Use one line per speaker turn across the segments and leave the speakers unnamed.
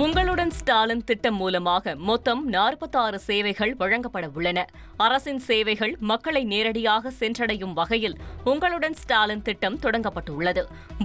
உங்களுடன் ஸ்டாலின் திட்டம் மூலமாக மொத்தம் 46 சேவைகள் வழங்கப்பட உள்ளன. அரசின் சேவைகள் மக்களை நேரடியாக சென்றடையும் வகையில் உங்களுடன் ஸ்டாலின் திட்டம் தொடங்கப்பட்டுள்ளது.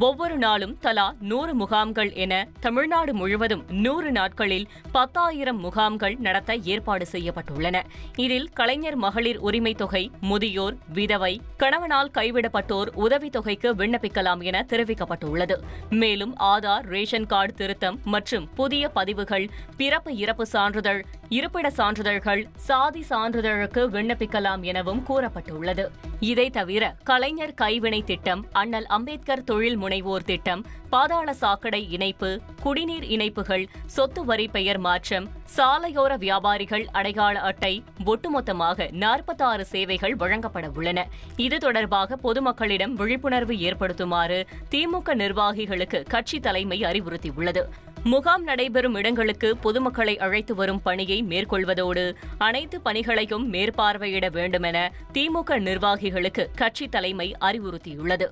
ஒவ்வொரு நாளும் தலா 100 முகாம்கள் என தமிழ்நாடு முழுவதும் 100 நாட்களில் 10,000 முகாம்கள் நடத்த ஏற்பாடு செய்யப்பட்டுள்ளன. இதில் கலைஞர் மகளிர் உரிமை தொகை, முதியோர், விதவை, கணவனால் கைவிடப்பட்டோர் உதவித்தொகைக்கு விண்ணப்பிக்கலாம் என தெரிவிக்கப்பட்டுள்ளது. மேலும் ஆதார், ரேஷன் கார்டு திருத்தம் மற்றும் புதிய பதிவுகள், பிறப்பு இறப்பு சான்றிதழ், இருப்பிட சான்றிதழ்கள், சாதி சான்றிதழுக்கு விண்ணப்பிக்கலாம் எனவும் கூறப்பட்டுள்ளது. இதை தவிர கலைஞர் கைவினை திட்டம், அண்ணல் அம்பேத்கர் தொழில் முனைவோர் திட்டம், பாதாள சாக்கடை இணைப்பு, குடிநீர் இணைப்புகள், சொத்து வரி பெயர் மாற்றம், சாலையோர வியாபாரிகள் அடையாள அட்டை, ஒட்டுமொத்தமாக 46 சேவைகள் வழங்கப்பட உள்ளன. இது தொடர்பாக பொதுமக்களிடம் விழிப்புணர்வு ஏற்படுத்துமாறு திமுக நிர்வாகிகளுக்கு கட்சி தலைமை அறிவுறுத்தியுள்ளது. முகாம் நடைபெறும் இடங்களுக்கு பொதுமக்களை அழைத்து வரும் பணியை மேற்கொள்வதோடு அனைத்து பணிகளையும் மேற்பார்வையிட வேண்டுமென திமுக நிர்வாகிகளுக்கு கட்சி தலைமை அறிவுறுத்தியுள்ளது.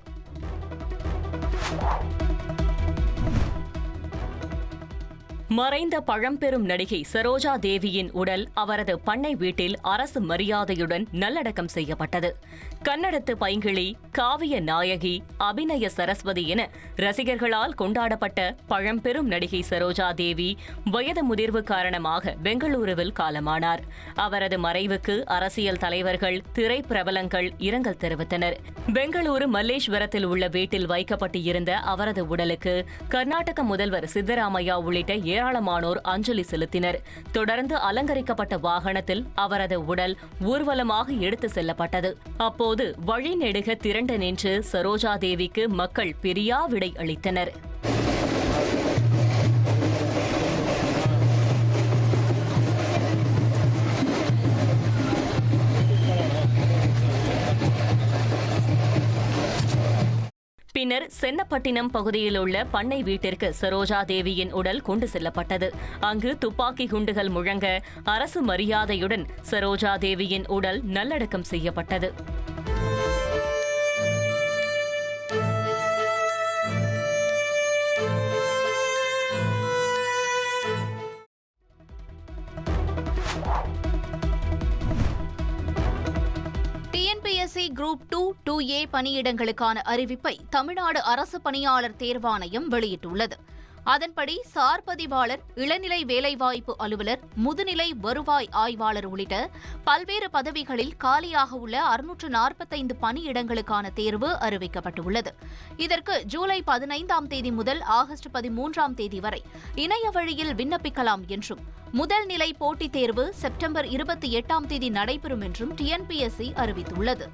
மறைந்த பழம்பெரும் நடிகை சரோஜா தேவியின் உடல் அவரது பண்ணை வீட்டில் அரசு மரியாதையுடன் நல்லடக்கம் செய்யப்பட்டது. கன்னடத்து பைங்கிளி, காவிய நாயகி, அபிநய சரஸ்வதி என ரசிகர்களால் கொண்டாடப்பட்ட பழம்பெரும் நடிகை சரோஜா தேவி வயது முதிர்வு காரணமாக பெங்களூருவில் காலமானார். அவரது மறைவுக்கு அரசியல் தலைவர்கள், திரைப்பிரபலங்கள் இரங்கல் தெரிவித்தனர். பெங்களூரு மல்லேஸ்வரத்தில் உள்ள வீட்டில் வைக்கப்பட்டு இருந்த அவரது உடலுக்கு கர்நாடக முதல்வர் சித்தராமையா உள்ளிட்ட ஏராளமானோர் அஞ்சலி செலுத்தினர். தொடர்ந்து அலங்கரிக்கப்பட்ட வாகனத்தில் அவரது உடல் ஊர்வலமாக எடுத்து செல்லப்பட்டது. அப்போது வழிநெடுக திரண்டு நின்று சரோஜா தேவிக்கு மக்கள் பிரியா விடை அளித்தனர். பின்னர் சென்னப்பட்டினம் பகுதியில் உள்ள பண்ணை வீட்டிற்கு சரோஜா தேவியின் உடல் கொண்டு செல்லப்பட்டது. அங்கு துப்பாக்கி குண்டுகள் முழங்க அரசு மரியாதையுடன் சரோஜா தேவியின் உடல் நல்லடக்கம் செய்யப்பட்டது.
குரூப் 2, 2A பணியிடங்களுக்கான அறிவிப்பை தமிழ்நாடு அரசு பணியாளர் தேர்வாணையம் வெளியிட்டுள்ளது. அதன்படி சார் பதிவாளர், இளநிலை வேலைவாய்ப்பு அலுவலர், முதுநிலை வருவாய் ஆய்வாளர் உள்ளிட்ட பல்வேறு பதவிகளில் காலியாக உள்ள 645 பணியிடங்களுக்கான தேர்வு அறிவிக்கப்பட்டுள்ளது. இதற்கு ஜூலை 15ஆம் தேதி முதல் ஆகஸ்ட் 13ஆம் தேதி வரை இணைய வழியில் விண்ணப்பிக்கலாம் என்றும், முதல் நிலை போட்டித் தேர்வு செப்டம்பர் 28ஆம் தேதி நடைபெறும் என்றும் TNPSC அறிவித்துள்ளது.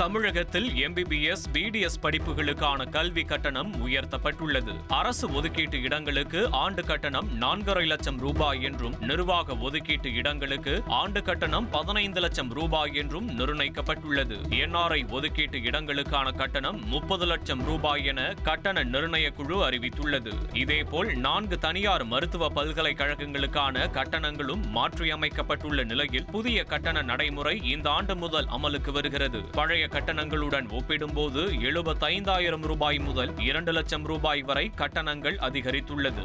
தமிழகத்தில் MBBS, BDS படிப்புகளுக்கான கல்வி கட்டணம் உயர்த்தப்பட்டுள்ளது. அரசு ஒதுக்கீட்டு இடங்களுக்கு ஆண்டு கட்டணம் 4,5 லட்சம் ரூபாய் என்றும், நிர்வாக ஒதுக்கீட்டு இடங்களுக்கு ஆண்டு கட்டணம் 15 லட்சம் ரூபாய் என்றும் நிர்ணயிக்கப்பட்டுள்ளது. NRI ஒதுக்கீட்டு இடங்களுக்கான கட்டணம் 30 லட்சம் ரூபாய் என கட்டண நிர்ணய குழு அறிவித்துள்ளது. இதேபோல் 4 தனியார் மருத்துவ பல்கலைக்கழகங்களுக்கான கட்டணங்களும் மாற்றியமைக்கப்பட்டுள்ள நிலையில் புதிய கட்டண நடைமுறை இந்த ஆண்டு முதல் அமலுக்கு வருகிறது. பழைய கட்டணங்களுடன் ஒப்பிடும்போது 75,000 ரூபாய் முதல் 2 லட்சம் ரூபாய் வரை கட்டணங்கள் அதிகரித்துள்ளது.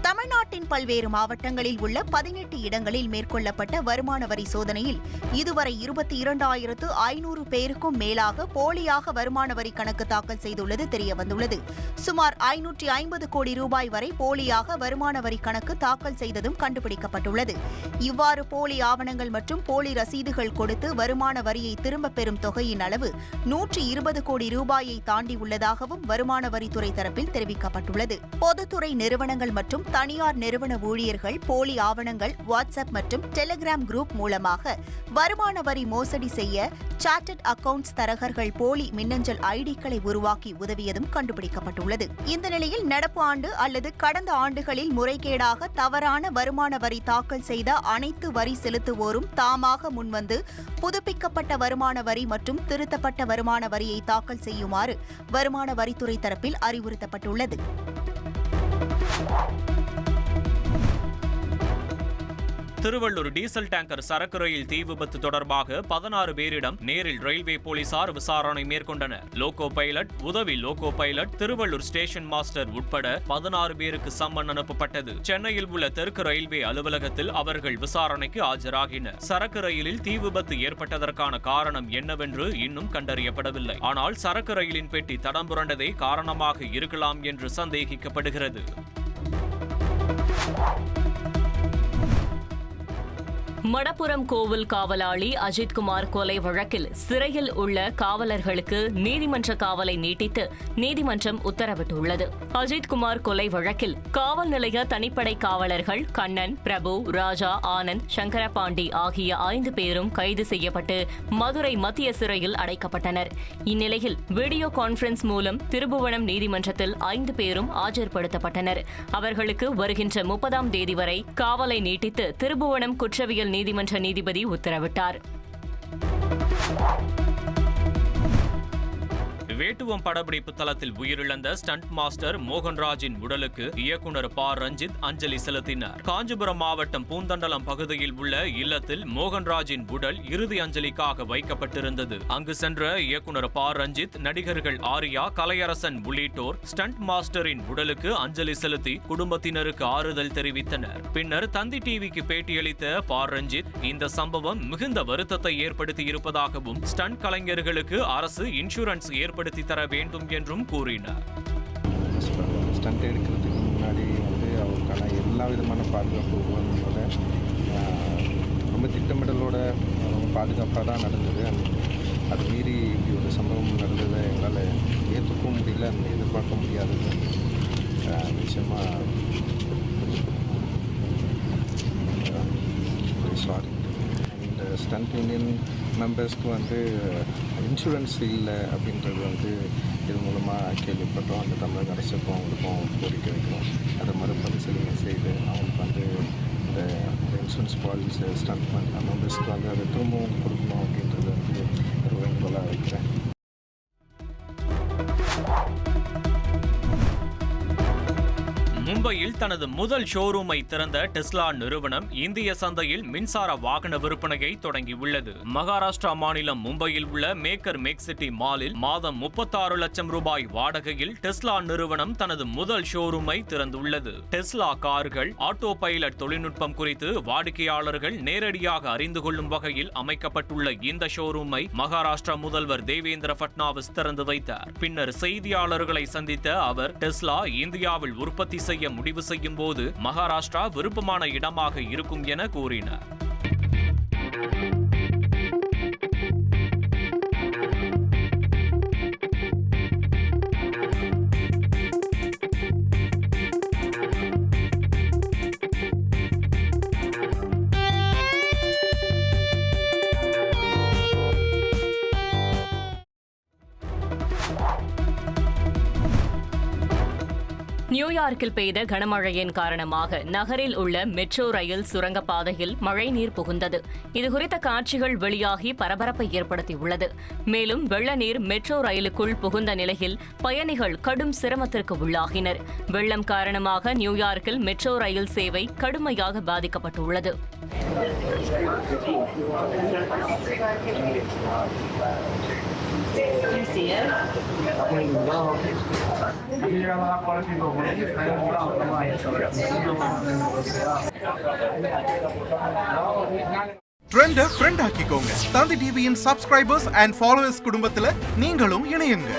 தமிழ்நாட்டின் பல்வேறு மாவட்டங்களில் உள்ள 18 இடங்களில் மேற்கொள்ளப்பட்ட வருமான வரி சோதனையில் இதுவரை 22,500 பேருக்கும் மேலாக போலியாக வருமான வரி கணக்கு தாக்கல் செய்துள்ளது தெரியவந்துள்ளது. சுமார் 550 கோடி ரூபாய் வரை போலியாக வருமான வரி கணக்கு தாக்கல் செய்ததும் கண்டுபிடிக்கப்பட்டுள்ளது. இவ்வாறு போலி ஆவணங்கள் மற்றும் போலி ரசீதுகள் கொடுத்து வருமான வரியை திரும்பப் பெறும் தொகையின் அளவு 120 கோடி ரூபாயை தாண்டியுள்ளதாகவும் வருமான வரித்துறை தரப்பில் தெரிவிக்கப்பட்டுள்ளது. பொதுத்துறை நிறுவனங்கள் மற்றும் தனியார் நிறுவன ஊழியர்கள் போலி ஆவணங்கள், வாட்ஸ்அப் மற்றும் டெலிகிராம் குரூப் மூலமாக வருமான வரி மோசடி செய்ய சார்ட்டர்ட் அக்கவுண்ட்ஸ் தரகர்கள் போலி மின்னஞ்சல் ஐடிக்களை உருவாக்கி உதவியதும் கண்டுபிடிக்கப்பட்டுள்ளது. இந்த நிலையில் நடப்பு ஆண்டு அல்லது கடந்த ஆண்டுகளில் முறைகேடாக தவறான வருமான வரி தாக்கல் செய்த அனைத்து வரி செலுத்துவோரும் தாமாக முன்வந்து புதுப்பிக்கப்பட்ட வருமான வரி மற்றும் திருத்தப்பட்ட வருமான வரியை தாக்கல் செய்யுமாறு வருமான வரித்துறை தரப்பில் அறிவுறுத்தப்பட்டுள்ளது.
திருவள்ளூர் டீசல் டேங்கர் சரக்கு ரயில் தீ விபத்து தொடர்பாக 16 பேரிடம் நேரில் ரயில்வே போலீசார் விசாரணை மேற்கொண்டனர். லோகோ பைலட், உதவி loco pilot, Tiruvallur station master உட்பட 16 பேருக்கு சம்மன் அனுப்பப்பட்டது. சென்னையில் உள்ள தெற்கு ரயில்வே அலுவலகத்தில் அவர்கள் விசாரணைக்கு ஆஜராகினர். சரக்கு ரயிலில் தீ விபத்து ஏற்பட்டதற்கான காரணம் என்னவென்று இன்னும் கண்டறியப்படவில்லை. ஆனால் சரக்கு ரயிலின் பெட்டி தடம் புரண்டதே காரணமாக இருக்கலாம் என்று சந்தேகிக்கப்படுகிறது.
மடப்புரம் கோவில் காவலாளி அஜித்குமார் கொலை வழக்கில் சிறையில் உள்ள காவலர்களுக்கு நீதிமன்ற காவலை நீட்டித்து நீதிமன்றம் உத்தரவிட்டுள்ளது. அஜித்குமார் கொலை வழக்கில் காவல் நிலைய தனிப்படை காவலர்கள் கண்ணன், பிரபு, ராஜா, ஆனந்த், சங்கரபாண்டி ஆகிய 5 பேரும் கைது செய்யப்பட்டு மதுரை மத்திய சிறையில் அடைக்கப்பட்டனர். இந்நிலையில் வீடியோ கான்பரன்ஸ் மூலம் திருபுவனம் நீதிமன்றத்தில் 5 பேரும் ஆஜர்படுத்தப்பட்டனர். அவர்களுக்கு வருகின்ற 30ஆம் தேதி வரை காவலை நீட்டித்து திருபுவனம் குற்றவியல் நீதிமன்ற நீதிபதி உத்தரவிட்டார்.
வேட்டுவம் படப்பிடிப்பு தளத்தில் உயிரிழந்த ஸ்டண்ட் மாஸ்டர் மோகன்ராஜின் உடலுக்கு இயக்குனர் ப. ரஞ்சித் அஞ்சலி செலுத்தினார். காஞ்சிபுரம் மாவட்டம் பூந்தண்டலம் பகுதியில் உள்ள இல்லத்தில் மோகன்ராஜின் உடல் இறுதி அஞ்சலிக்காக வைக்கப்பட்டிருந்தது. அங்கு சென்ற இயக்குனர் ப. ரஞ்சித், நடிகர்கள் ஆர்யா, கலையரசன் உள்ளிட்டோர் ஸ்டண்ட் மாஸ்டரின் உடலுக்கு அஞ்சலி செலுத்தி குடும்பத்தினருக்கு ஆறுதல் தெரிவித்தனர். பின்னர் தந்தி டிவிக்கு பேட்டியளித்த ப. ரஞ்சித், இந்த சம்பவம் மிகுந்த வருத்தத்தை ஏற்படுத்தியிருப்பதாகவும் ஸ்டண்ட் கலைஞர்களுக்கு அரசு இன்சூரன்ஸ் ஏற்படுத்தி தர வேண்டும் என்றும் கூறினார்.
ஸ்டண்ட் எடுக்கிறதுக்கு முன்னாடி அவருக்கான எல்லா விதமான பாதுகாப்பு உபகரணங்களோட ரொம்ப திட்டமிடலோட ரொம்ப பாதுகாப்பாக தான் நடந்தது. அது மீறி இப்படி ஒரு சம்பவம் நடந்ததை எங்களால் ஏற்றுக்கவும் முடியல, அதை எதிர்பார்க்க முடியாதது. நிச்சயமாக சாரி. இந்த ஸ்டண்ட் யூனியன் மெம்பர்ஸ்க்கு இன்சூரன்ஸ் இல்லை அப்படின்றது இது மூலமாக கேள்விப்பட்டோம். அந்த தமிழக அரசுக்கும் அவங்களுக்கும் கோரிக்கை வைக்கிறோம். அதை மறுபரிசீலனை செய்து அவங்களுக்கு இந்த இன்சூரன்ஸ் பாலிசி ஸ்டண்ட் மெம்பர்ஸ்க்கு அதை திரும்பவும் கொடுக்கணும் அப்படின்றது ஒரு வேண்டுகோளாக வைக்கிறேன்.
மும்பையில் தனது முதல் ஷோரூமை திறந்த டெஸ்லா நிறுவனம் இந்திய சந்தையில் மின்சார வாகன விற்பனையை தொடங்கியுள்ளது. மகாராஷ்டிரா மாநிலம் மும்பையில் உள்ள மேக்கர் மேக்சிட்டி மாலில் மாதம் 36 லட்சம் ரூபாய் வாடகையில் டெஸ்லா நிறுவனம் தனது முதல் ஷோரூமை திறந்துள்ளது. டெஸ்லா கார்கள், ஆட்டோ பைலட் தொழில்நுட்பம் குறித்து வாடிக்கையாளர்கள் நேரடியாக அறிந்து கொள்ளும் வகையில் அமைக்கப்பட்டுள்ள இந்த ஷோரூமை மகாராஷ்டிரா முதல்வர் தேவேந்திர பட்னாவிஸ் திறந்து வைத்தார். பின்னர் செய்தியாளர்களை சந்தித்த அவர், டெஸ்லா இந்தியாவில் உற்பத்தி செய்ய முடிவு செய்யும் போது மகாராஷ்டிரா விருப்பமான இடமாக இருக்கும் என கூறினார்.
நியூயார்க்கில் பெய்த கனமழையின் காரணமாக நகரில் உள்ள மெட்ரோ ரயில் சுரங்கப்பாதையில் மழைநீர் புகுந்தது. இதுகுறித்த காட்சிகள் வெளியாகி பரபரப்பை ஏற்படுத்தியுள்ளது. மேலும் வெள்ள நீர் மெட்ரோ ரயிலுக்குள் புகுந்த நிலையில் பயணிகள் கடும் சிரமத்திற்கு உள்ளாகினர். வெள்ளம் காரணமாக நியூயார்க்கில் மெட்ரோ ரயில் சேவை கடுமையாக பாதிக்கப்பட்டுள்ளது.
ட்ரெண்ட ஃப்ரெண்ட் ஆக்கிக்கோங்க. தந்தி டிவியின் சப்ஸ்கிரைபர்ஸ் அண்ட் ஃபாலோவர்ஸ் குடும்பத்துல நீங்களும் இணையுங்க.